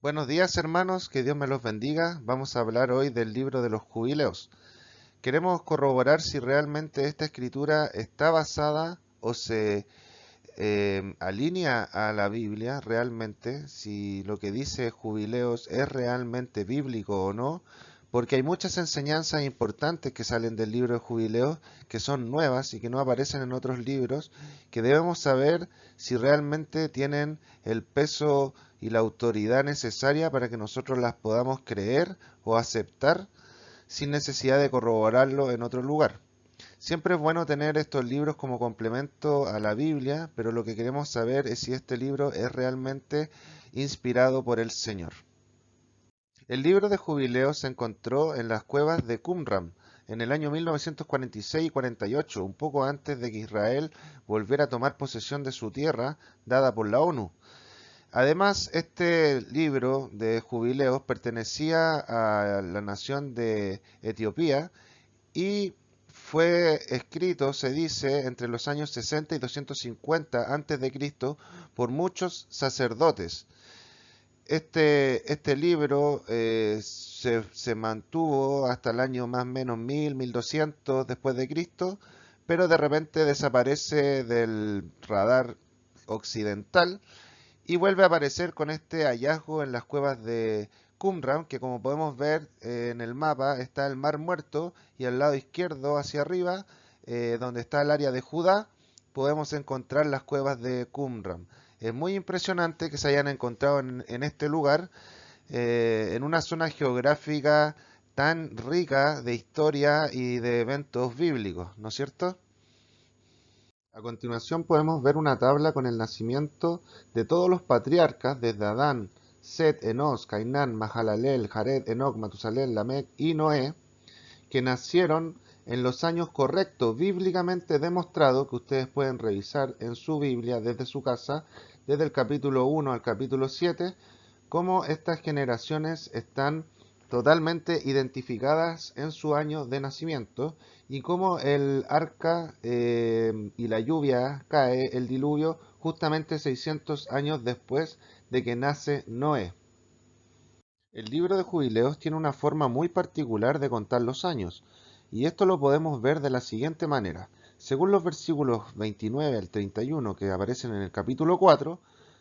Buenos días, hermanos, que Dios me los bendiga. Vamos a hablar hoy del libro de los jubileos. Queremos corroborar si realmente esta escritura está basada o se alinea a la Biblia realmente, si lo que dice jubileos es realmente bíblico o no, porque hay muchas enseñanzas importantes que salen del libro de jubileos que son nuevas y que no aparecen en otros libros, que debemos saber si realmente tienen el peso y la autoridad necesaria para que nosotros las podamos creer o aceptar sin necesidad de corroborarlo en otro lugar. Siempre es bueno tener estos libros como complemento a la Biblia, pero lo que queremos saber es si este libro es realmente inspirado por el Señor. El libro de Jubileos se encontró en las cuevas de Qumran en el año 1946 y 48, un poco antes de que Israel volviera a tomar posesión de su tierra dada por la ONU. Además, este libro de Jubileos pertenecía a la nación de Etiopía y fue escrito, se dice, entre los años 60 y 250 antes de Cristo por muchos sacerdotes. Este libro se mantuvo hasta el año más o menos 1200 después de Cristo, pero de repente desaparece del radar occidental y vuelve a aparecer con este hallazgo en las cuevas de Qumran, que como podemos ver en el mapa está el Mar Muerto y al lado izquierdo hacia arriba, donde está el área de Judá, podemos encontrar las cuevas de Qumran. Es muy impresionante que se hayan encontrado en este lugar, en una zona geográfica tan rica de historia y de eventos bíblicos, ¿no es cierto? A continuación podemos ver una tabla con el nacimiento de todos los patriarcas desde Adán, Set, Enos, Cainán, Mahalalel, Jared, Enoc, Matusalel, Lamec y Noé, que nacieron en los años correctos, bíblicamente demostrado, que ustedes pueden revisar en su Biblia desde su casa, desde el capítulo 1 al capítulo 7, cómo estas generaciones están totalmente identificadas en su año de nacimiento y cómo el arca y la lluvia cae, el diluvio, justamente 600 años después de que nace Noé. El libro de Jubileos tiene una forma muy particular de contar los años, y esto lo podemos ver de la siguiente manera. Según los versículos 29 al 31 que aparecen en el capítulo 4,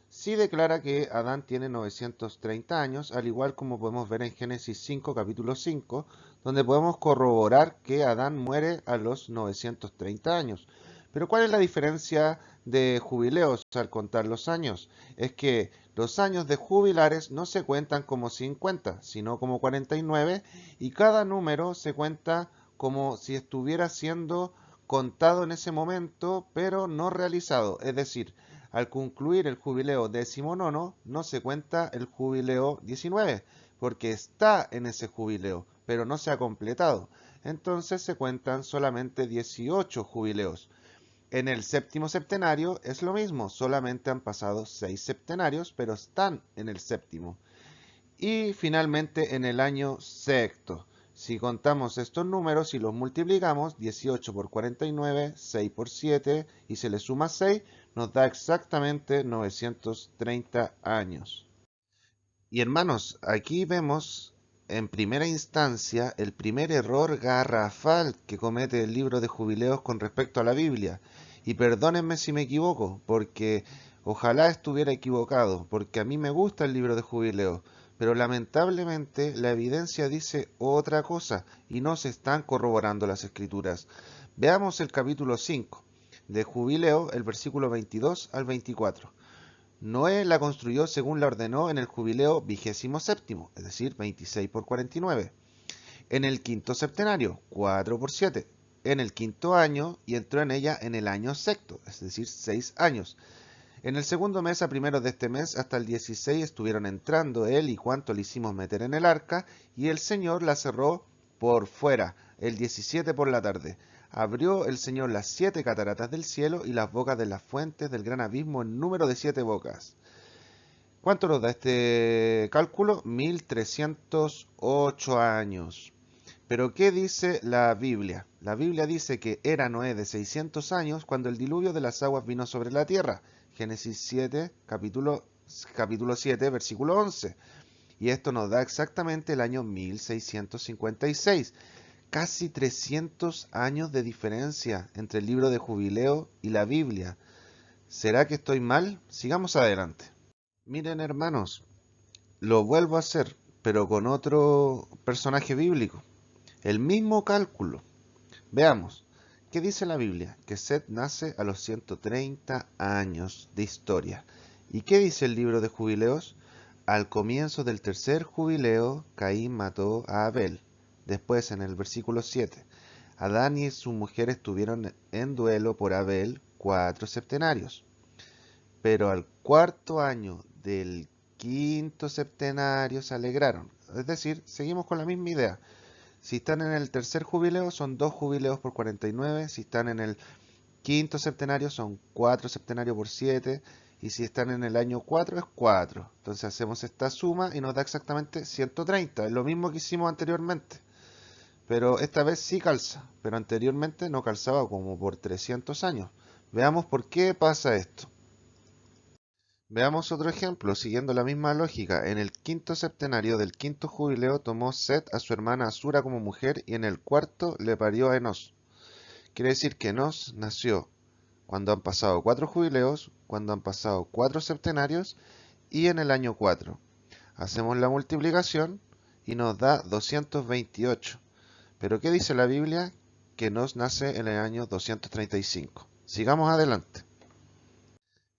sí declara que Adán tiene 930 años, al igual como podemos ver en Génesis 5, capítulo 5, donde podemos corroborar que Adán muere a los 930 años. Pero ¿cuál es la diferencia de jubileos al contar los años? Es que los años de jubilares no se cuentan como 50, sino como 49, y cada número se cuenta como si estuviera siendo contado en ese momento, pero no realizado. Es decir, al concluir el jubileo 19 no se cuenta el jubileo 19, porque está en ese jubileo, pero no se ha completado. Entonces se cuentan solamente 18 jubileos. En el séptimo septenario es lo mismo, solamente han pasado 6 septenarios, pero están en el séptimo. Y finalmente en el año sexto. Si contamos estos números y los multiplicamos, 18 por 49, 6 por 7 y se le suma 6, nos da exactamente 930 años. Y hermanos, aquí vemos en primera instancia el primer error garrafal que comete el libro de Jubileos con respecto a la Biblia. Y perdónenme si me equivoco, porque ojalá estuviera equivocado, porque a mí me gusta el libro de Jubileos, pero lamentablemente la evidencia dice otra cosa y no se están corroborando las escrituras. Veamos el capítulo 5 de Jubileo, el versículo 22 al 24. Noé la construyó según la ordenó en el jubileo 27º, es decir, 26 por 49, en el quinto septenario, 4 por 7, en el quinto año y entró en ella en el año sexto, es decir, 6 años. En el segundo mes a primeros de este mes hasta el 16 estuvieron entrando él y cuanto le hicimos meter en el arca, y el Señor la cerró por fuera, el 17 por la tarde. Abrió el Señor las 7 cataratas del cielo y las bocas de las fuentes del gran abismo en número de 7 bocas. ¿Cuánto nos da este cálculo? 1308 años. Pero ¿qué dice la Biblia? La Biblia dice que era Noé de 600 años cuando el diluvio de las aguas vino sobre la tierra. Génesis 7, capítulo 7, versículo 11. Y esto nos da exactamente el año 1656. Casi 300 años de diferencia entre el libro de Jubileo y la Biblia. ¿Será que estoy mal? Sigamos adelante. Miren, hermanos, lo vuelvo a hacer, pero con otro personaje bíblico. El mismo cálculo. Veamos, ¿qué dice la Biblia? Que Set nace a los 130 años de historia. ¿Y qué dice el libro de Jubileos? Al comienzo del tercer jubileo, Caín mató a Abel. Después, en el versículo 7, Adán y su mujer estuvieron en duelo por Abel 4 septenarios. Pero al cuarto año del quinto septenario se alegraron. Es decir, seguimos con la misma idea. Si están en el tercer jubileo, son 2 jubileos por 49. Si están en el quinto septenario, son 4 septenarios por 7. Y si están en el año 4, es 4. Entonces hacemos esta suma y nos da exactamente 130. Es lo mismo que hicimos anteriormente. Pero esta vez sí calza. Pero anteriormente no calzaba como por 300 años. Veamos por qué pasa esto. Veamos otro ejemplo, siguiendo la misma lógica. En el quinto septenario del quinto jubileo tomó Set a su hermana Asura como mujer y en el cuarto le parió a Enos. Quiere decir que Enos nació cuando han pasado 4 jubileos, cuando han pasado 4 septenarios y en el año 4. Hacemos la multiplicación y nos da 228. Pero ¿qué dice la Biblia? Que Enos nace en el año 235. Sigamos adelante.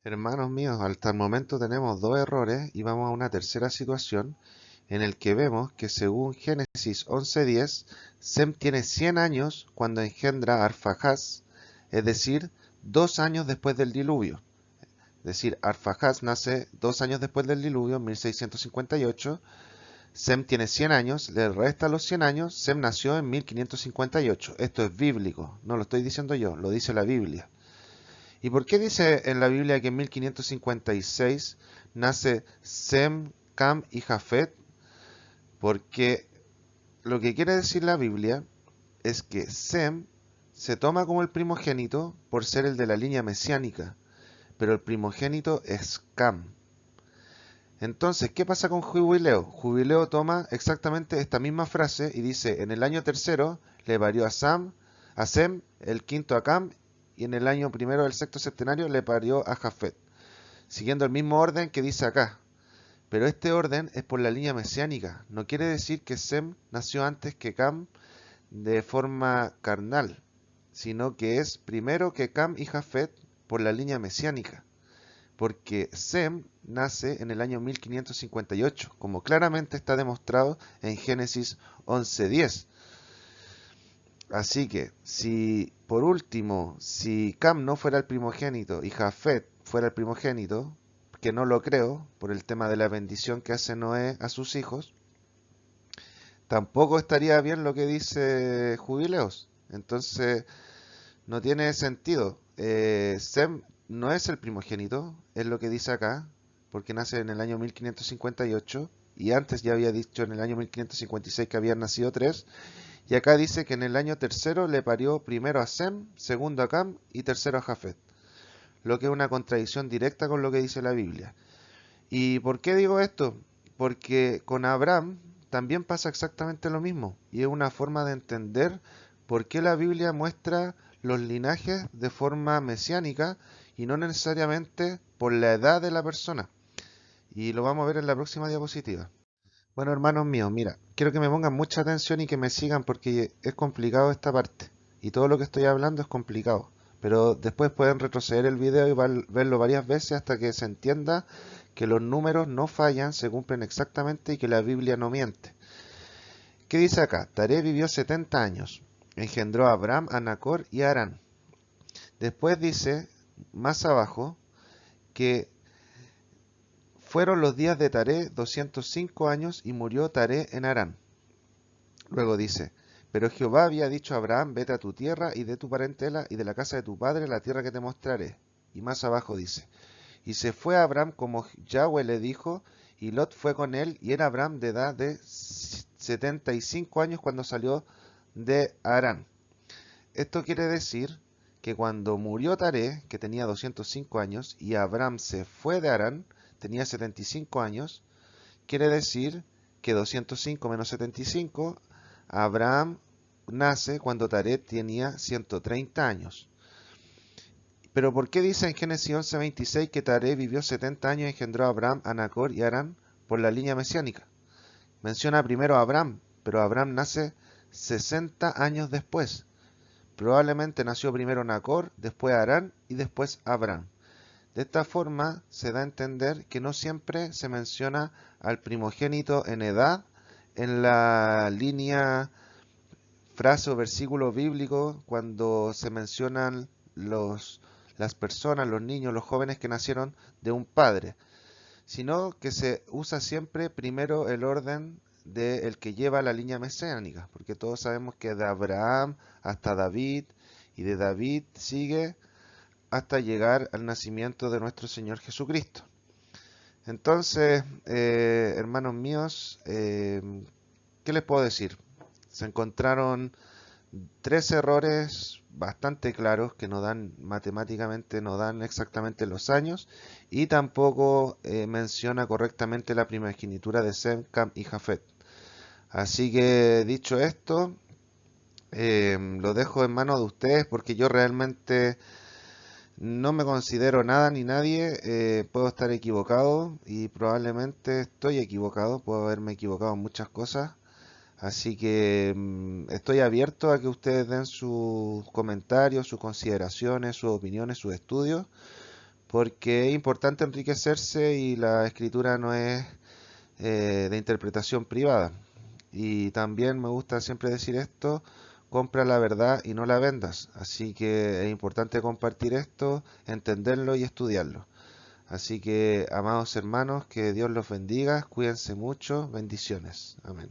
Hermanos míos, hasta el momento tenemos 2 errores y vamos a una tercera situación en el que vemos que según Génesis 11:10, Sem tiene 100 años cuando engendra a Arfaxad, es decir, 2 años después del diluvio. Es decir, Arfaxad nace 2 años después del diluvio, en 1658. Sem tiene 100 años, le resta los 100 años, Sem nació en 1558. Esto es bíblico, no lo estoy diciendo yo, lo dice la Biblia. ¿Y por qué dice en la Biblia que en 1556 nace Sem, Cam y Jafet? Porque lo que quiere decir la Biblia es que Sem se toma como el primogénito por ser el de la línea mesiánica, pero el primogénito es Cam. Entonces, ¿qué pasa con Jubileo? Jubileo toma exactamente esta misma frase y dice, en el año tercero le parió a Sem, el quinto a Cam, y en el año primero del sexto septenario le parió a Jafet, siguiendo el mismo orden que dice acá. Pero este orden es por la línea mesiánica, no quiere decir que Sem nació antes que Cam de forma carnal, sino que es primero que Cam y Jafet por la línea mesiánica, porque Sem nace en el año 1558, como claramente está demostrado en Génesis 11:10. Así que, si por último, si Cam no fuera el primogénito y Jafet fuera el primogénito, que no lo creo, por el tema de la bendición que hace Noé a sus hijos, tampoco estaría bien lo que dice Jubileos. Entonces, no tiene sentido. Sem no es el primogénito, es lo que dice acá, porque nace en el año 1558 y antes ya había dicho en el año 1556 que habían nacido 3. Y acá dice que en el año tercero le parió primero a Sem, segundo a Cam y tercero a Jafet, lo que es una contradicción directa con lo que dice la Biblia. ¿Y por qué digo esto? Porque con Abraham también pasa exactamente lo mismo, y es una forma de entender por qué la Biblia muestra los linajes de forma mesiánica y no necesariamente por la edad de la persona. Y lo vamos a ver en la próxima diapositiva. Bueno, hermanos míos, mira, quiero que me pongan mucha atención y que me sigan porque es complicado esta parte. Y todo lo que estoy hablando es complicado. Pero después pueden retroceder el video y verlo varias veces hasta que se entienda que los números no fallan, se cumplen exactamente y que la Biblia no miente. ¿Qué dice acá? Taré vivió 70 años. Engendró a Abraham, a Nacor y a Harán. Después dice, más abajo, que fueron los días de Taré 205 años y murió Taré en Harán. Luego dice, pero Jehová había dicho a Abraham, vete a tu tierra y de tu parentela y de la casa de tu padre la tierra que te mostraré. Y más abajo dice, y se fue a Abraham como Yahweh le dijo, y Lot fue con él, y era Abraham de edad de 75 años cuando salió de Harán. Esto quiere decir que cuando murió Taré, que tenía 205 años, y Abraham se fue de Harán, tenía 75 años, quiere decir que 205 menos 75, Abraham nace cuando Taré tenía 130 años. Pero ¿por qué dice en Génesis 11:26 que Taré vivió 70 años y engendró a Abraham, a Nacor y a Harán por la línea mesiánica? Menciona primero a Abraham, pero Abraham nace 60 años después. Probablemente nació primero Nacor, después Harán y después Abraham. De esta forma se da a entender que no siempre se menciona al primogénito en edad en la línea, frase o versículo bíblico cuando se mencionan las personas, los niños, los jóvenes que nacieron de un padre, sino que se usa siempre primero el orden del que lleva la línea mesiánica, porque todos sabemos que de Abraham hasta David y de David sigue hasta llegar al nacimiento de nuestro Señor Jesucristo. Entonces, hermanos míos, ¿qué les puedo decir? Se encontraron tres errores bastante claros que no dan matemáticamente, no dan exactamente los años y tampoco menciona correctamente la primogenitura de Sem, Cam y Jafet. Así que dicho esto, lo dejo en manos de ustedes porque yo realmente no me considero nada ni nadie, puedo estar equivocado y probablemente estoy equivocado, puedo haberme equivocado en muchas cosas. Así que estoy abierto a que ustedes den sus comentarios, sus consideraciones, sus opiniones, sus estudios, porque es importante enriquecerse y la escritura no es de interpretación privada. Y también me gusta siempre decir esto, compra la verdad y no la vendas. Así que es importante compartir esto, entenderlo y estudiarlo. Así que, amados hermanos, que Dios los bendiga, cuídense mucho, bendiciones. Amén.